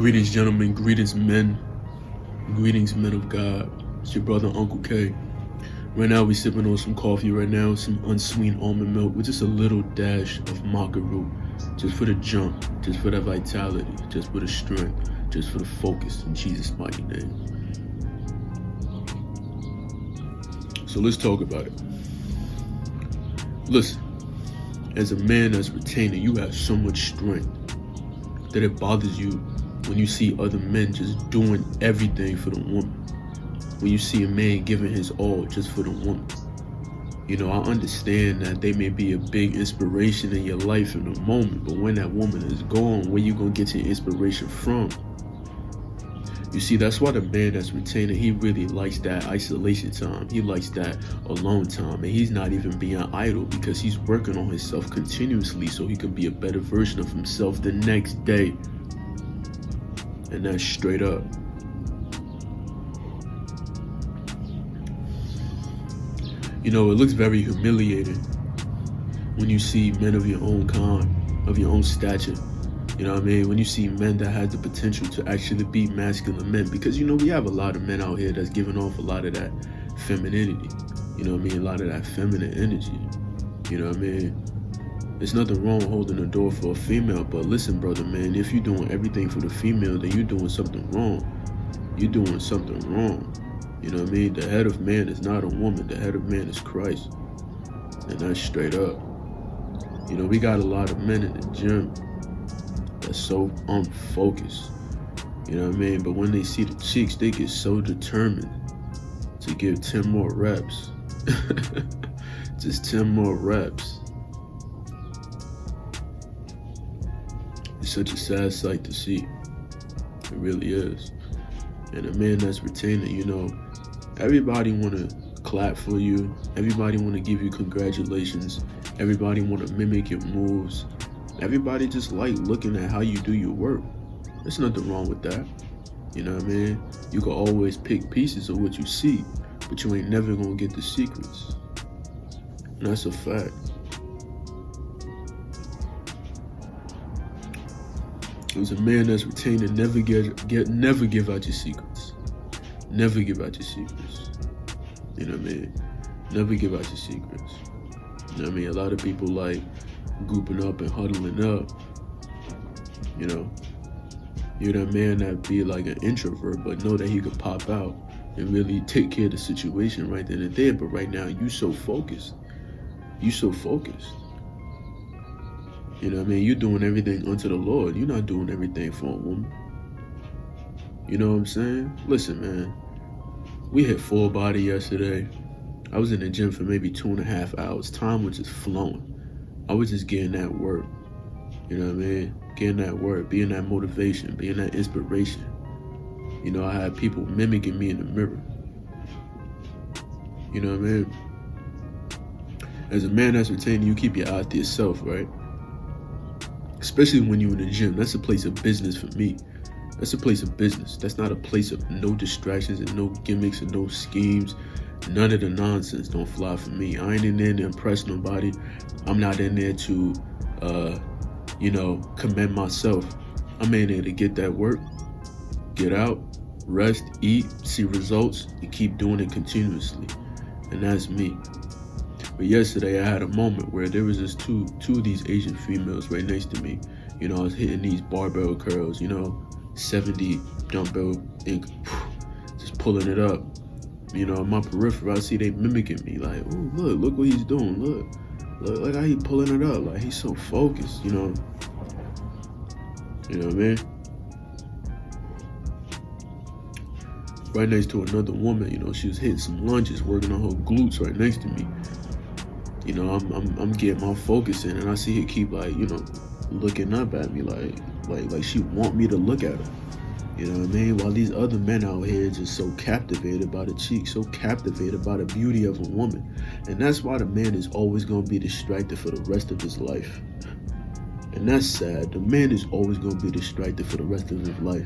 Greetings, gentlemen. Greetings, men. Greetings, men of God. It's your brother, Uncle K. Right now, we sipping on some coffee right now, some unsweetened almond milk with just a little dash of maca root, just for the jump, just for the vitality, just for the strength, just for the focus, in Jesus' mighty name. So let's talk about it. Listen, as a man that's retaining, you have so much strength that it bothers you when you see other men just doing everything for the woman. When you see a man giving his all just for the woman. You know, I understand that they may be a big inspiration in your life in the moment, but when that woman is gone, where you gonna get your inspiration from? You see, that's why the man that's retaining, he really likes that isolation time. He likes that alone time, and he's not even being idle because he's working on himself continuously so he can be a better version of himself the next day. And that's straight up. You know, it looks very humiliating when you see men of your own kind, of your own stature. You know what I mean? When you see men that have the potential to actually be masculine men. Because, you know, we have a lot of men out here that's giving off a lot of that femininity. You know what I mean? A lot of that feminine energy. You know what I mean? There's nothing wrong holding the door for a female. But listen, brother, man, if you're doing everything for the female, then you're doing something wrong. You're doing something wrong. You know what I mean? The head of man is not a woman. The head of man is Christ. And that's straight up. You know, we got a lot of men in the gym that's so unfocused. You know what I mean? But when they see the chicks, they get so determined to give 10 more reps. Just 10 more reps. It's such a sad sight to see. It really is. And a man that's retaining, you know, everybody want to clap for you. Everybody want to give you congratulations. Everybody want to mimic your moves. Everybody just like looking at how you do your work. There's nothing wrong with that. You know what I mean? You can always pick pieces of what you see, but you ain't never going to get the secrets. And that's a fact. As a man that's retaining, never give out your secrets. Never give out your secrets. You know what I mean? Never give out your secrets. You know what I mean? A lot of people like grouping up and huddling up. You know? You're that man that be like an introvert, but know that he could pop out and really take care of the situation right then and there. But right now, you so focused. You so focused. You know what I mean? You're doing everything unto the Lord. You're not doing everything for a woman. You know what I'm saying? Listen, man. We hit full body yesterday. I was in the gym for maybe 2.5 hours. Time was just flowing. I was just getting that work. You know what I mean? Getting that work, being that motivation, being that inspiration. You know, I had people mimicking me in the mirror. You know what I mean? As a man that's retaining, you keep your eye to yourself, right? Especially when you're in the gym. That's a place of business for me. That's a place of business. That's not a place of no distractions and no gimmicks and no schemes. None of the nonsense don't fly for me. I ain't in there to impress nobody. I'm not in there to, commend myself. I'm in there to get that work, get out, rest, eat, see results, and keep doing it continuously. And that's me. But yesterday I had a moment where there was just two of these Asian females right next to me. You know, I was hitting these barbell curls, 70 dumbbell, and just pulling it up. You know, in my peripheral, I see they mimicking me. Like, oh, look what he's doing. Look how he pulling it up. Like, he's so focused, You know what I mean? Right next to another woman, she was hitting some lunges, working on her glutes right next to me. You know, I'm getting my focus in, and I see her keep looking up at me like she want me to look at her. You know what I mean? While these other men out here just so captivated by the cheek, so captivated by the beauty of a woman. And that's why the man is always gonna be distracted for the rest of his life. And that's sad. The man is always going to be distracted for the rest of his life.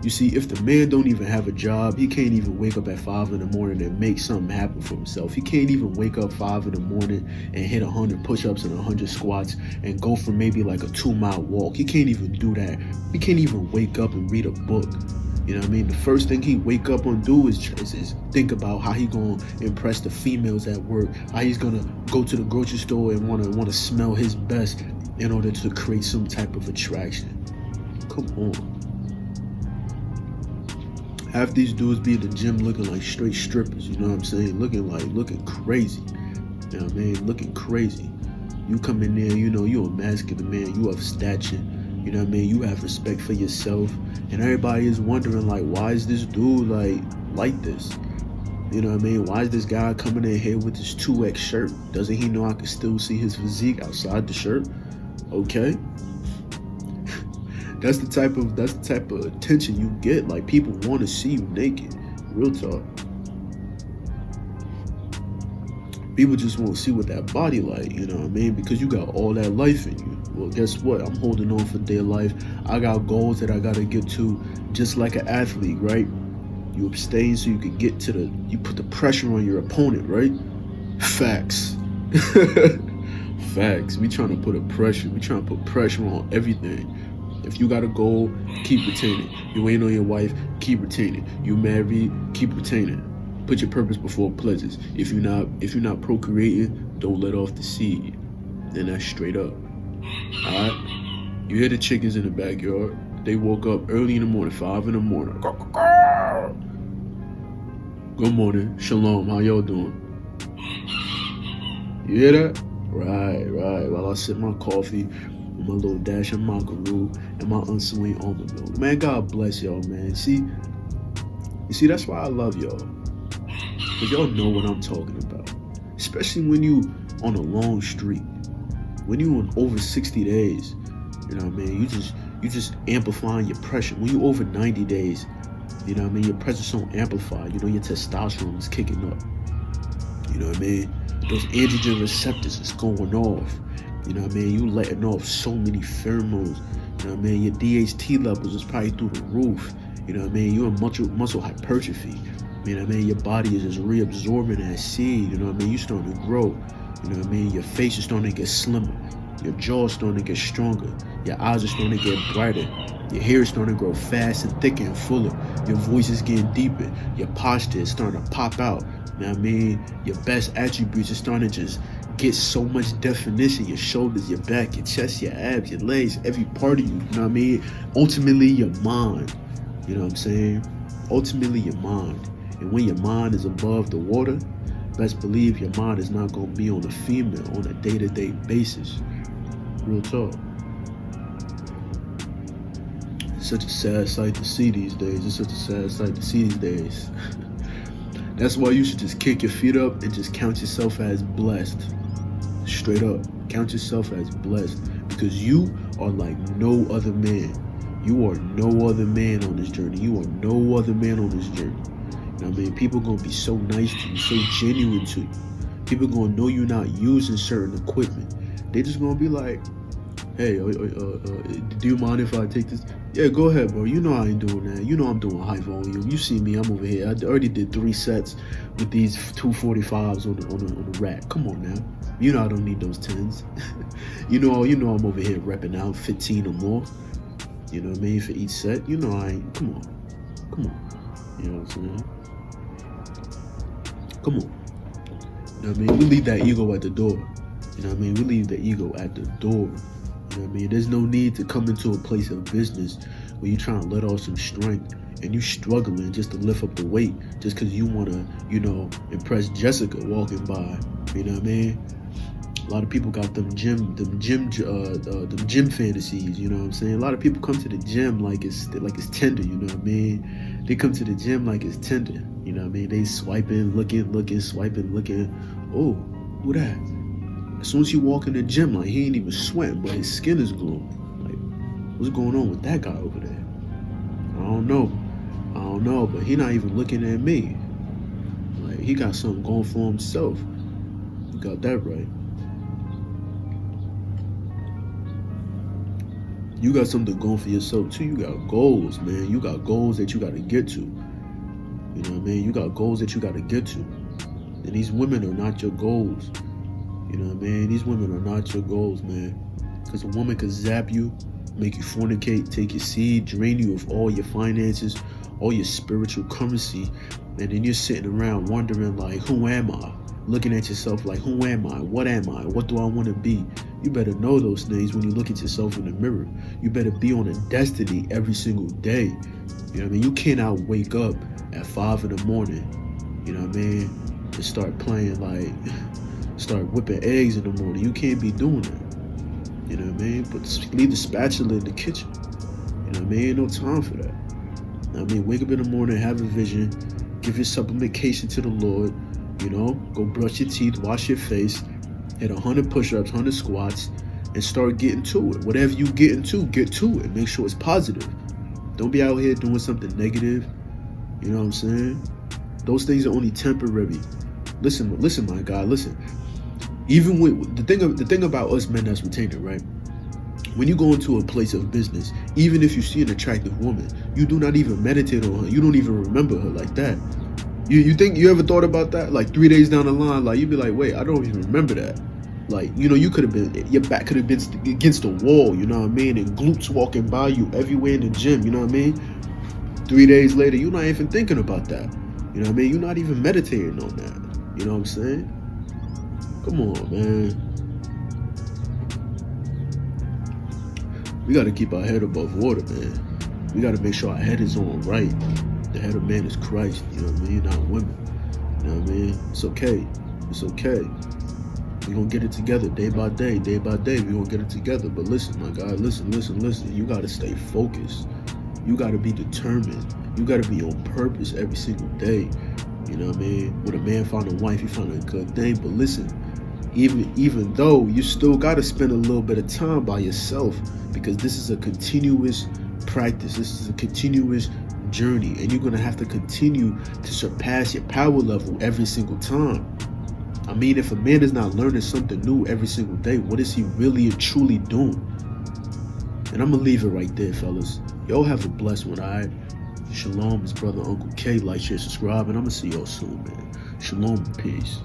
You see, if the man don't even have a job, he can't even wake up at 5 in the morning and make something happen for himself. He can't even wake up 5 in the morning and hit 100 push-ups and 100 squats and go for maybe like a 2-mile walk. He can't even do that. He can't even wake up and read a book. You know what I mean? The first thing he wake up and do is think about how he gonna impress the females at work, how he's gonna go to the grocery store and wanna smell his best in order to create some type of attraction. Come on. Half these dudes be in the gym looking like straight strippers, you know what I'm saying? Looking crazy. You know what I mean? Looking crazy. You come in there, you know, you're a masculine man, you have stature, you know what I mean? You have respect for yourself. And everybody is wondering, like, why is this dude like this? You know what I mean? Why is this guy coming in here with this 2X shirt? Doesn't he know I can still see his physique outside the shirt? Okay. That's the type of attention you get. Like, people want to see you naked. Real talk. People just want to see what that body like, you know what I mean? Because you got all that life in you. Well, guess what? I'm holding on for dear life. I got goals that I got to get to, just like an athlete, right? You abstain so you can get to you put the pressure on your opponent, right? Facts. Facts. We trying to put pressure on everything. If you got a goal, keep retaining. You ain't on your wife, keep retaining. You married, keep retaining. Put your purpose before pleasures. If you're not procreating, don't let off the seed. And that's straight up. Alright? You hear the chickens in the backyard. They woke up early in the morning, 5 in the morning. Good morning. Shalom. How y'all doing? You hear that? Right. While I sip my coffee with my little dash of macaroon and my unsweetened almond milk. Man, God bless y'all, man. You see, that's why I love y'all. Because y'all know what I'm talking about. Especially when you on a long streak. When you on over 60 days. You know what I mean? You just amplifying your pressure. When you over 90 days, you know what I mean? Your pressure's so amplified. You know, your testosterone is kicking up. You know what I mean? Those androgen receptors is going off. You know what I mean? You letting off so many pheromones. You know what I mean? Your DHT levels is probably through the roof. You know what I mean? You're in muscle hypertrophy. You know what I mean? Your body is just reabsorbing that seed. You know what I mean? You're starting to grow. You know what I mean? Your face is starting to get slimmer. Your jaw is starting to get stronger. Your eyes are starting to get brighter. Your hair is starting to grow fast and thicker and fuller. Your voice is getting deeper. Your posture is starting to pop out. You know what I mean? Your best attributes are starting to just get so much definition. Your shoulders, your back, your chest, your abs, your legs, every part of you. You know what I mean? Ultimately, your mind. You know what I'm saying? Ultimately, your mind. And when your mind is above the water, best believe your mind is not going to be on a female on a day-to-day basis. Real talk. It's such a sad sight to see these days. It's such a sad sight to see these days. That's why you should just kick your feet up and just count yourself as blessed. Straight up. Count yourself as blessed. Because you are like no other man. You are no other man on this journey. You are no other man on this journey. You know what I mean? People gonna be so nice to you, so genuine to you. People gonna know you're not using certain equipment. They just gonna be like, hey, do you mind if I take this? Yeah, go ahead, bro. You know I ain't doing that. You know I'm doing high volume. You see me, I'm over here. I already did 3 sets with these 245s on the rack. Come on now. You know I don't need those 10s. you know I'm over here repping out 15 or more. You know what I mean? For each set. You know I ain't. Come on. You know what I'm saying? Come on. You know what I mean? We leave that ego at the door. You know what I mean? We leave the ego at the door. You know what I mean? There's no need to come into a place of business where you're trying to let off some strength and you struggling just to lift up the weight just because you want to, you know, impress Jessica walking by. You know what I mean? A lot of people got them gym fantasies, you know what I'm saying? A lot of people come to the gym like it's tender, you know what I mean? They come to the gym like it's tender, you know what I mean? They swiping, looking, swiping, looking. Oh, who that? As soon as you walk in the gym, like he ain't even sweating, but his skin is glowing. Like, what's going on with that guy over there? I don't know, but he not even looking at me. Like, he got something going for himself. You got that right. You got something going for yourself too. You got goals, man. You got goals that you got to get to. You know what I mean? You got goals that you got to get to. And these women are not your goals. You know what I mean? These women are not your goals, man. Because a woman could zap you, make you fornicate, take your seed, drain you of all your finances, all your spiritual currency. And then you're sitting around wondering, like, who am I? Looking at yourself like, who am I? What am I? What do I want to be? You better know those things when you look at yourself in the mirror. You better be on a destiny every single day. You know what I mean? You cannot wake up at 5 in the morning, you know what I mean, and start playing like, start whipping eggs in the morning. You can't be doing that. You know what I mean? But leave the spatula in the kitchen. You know what I mean? Ain't no time for that. You know what I mean? Wake up in the morning, have a vision, give your supplication to the Lord. You know, go brush your teeth, wash your face, hit 100 push-ups, 100 squats, and start getting to it. Whatever you get into, get to it. Make sure it's positive. Don't be out here doing something negative. You know what I'm saying? Those things are only temporary. Listen, my guy, listen. Even with the thing about us men that's retainer, right? When you go into a place of business, even if you see an attractive woman, you do not even meditate on her. You don't even remember her like that. You think you ever thought about that? Like 3 days down the line, like you'd be like, wait, I don't even remember that. Like, you know, you could have been, your back could have been against the wall, you know what I mean? And glutes walking by you everywhere in the gym, you know what I mean? 3 days later, you're not even thinking about that. You know what I mean? You're not even meditating on that. You know what I'm saying? Come on, man. We got to keep our head above water, man. We got to make sure our head is on right. The head of man is Christ, you know what I mean? Not women. You know what I mean? It's okay. It's okay. We're going to get it together day by day. Day by day, we're going to get it together. But listen, my guy, listen. You got to stay focused. You got to be determined. You got to be on purpose every single day. You know what I mean? When a man found a wife, he found a good thing. But listen, even though you still got to spend a little bit of time by yourself, because this is a continuous practice. This is a continuous journey, and you're going to have to continue to surpass your power level every single time. I mean, if a man is not learning something new every single day, what is he really and truly doing? And I'm going to leave it right there, fellas. Y'all have a blessed one, all right? Shalom, it's brother Uncle K. Like, share, subscribe, and I'm going to see y'all soon, man. Shalom, peace.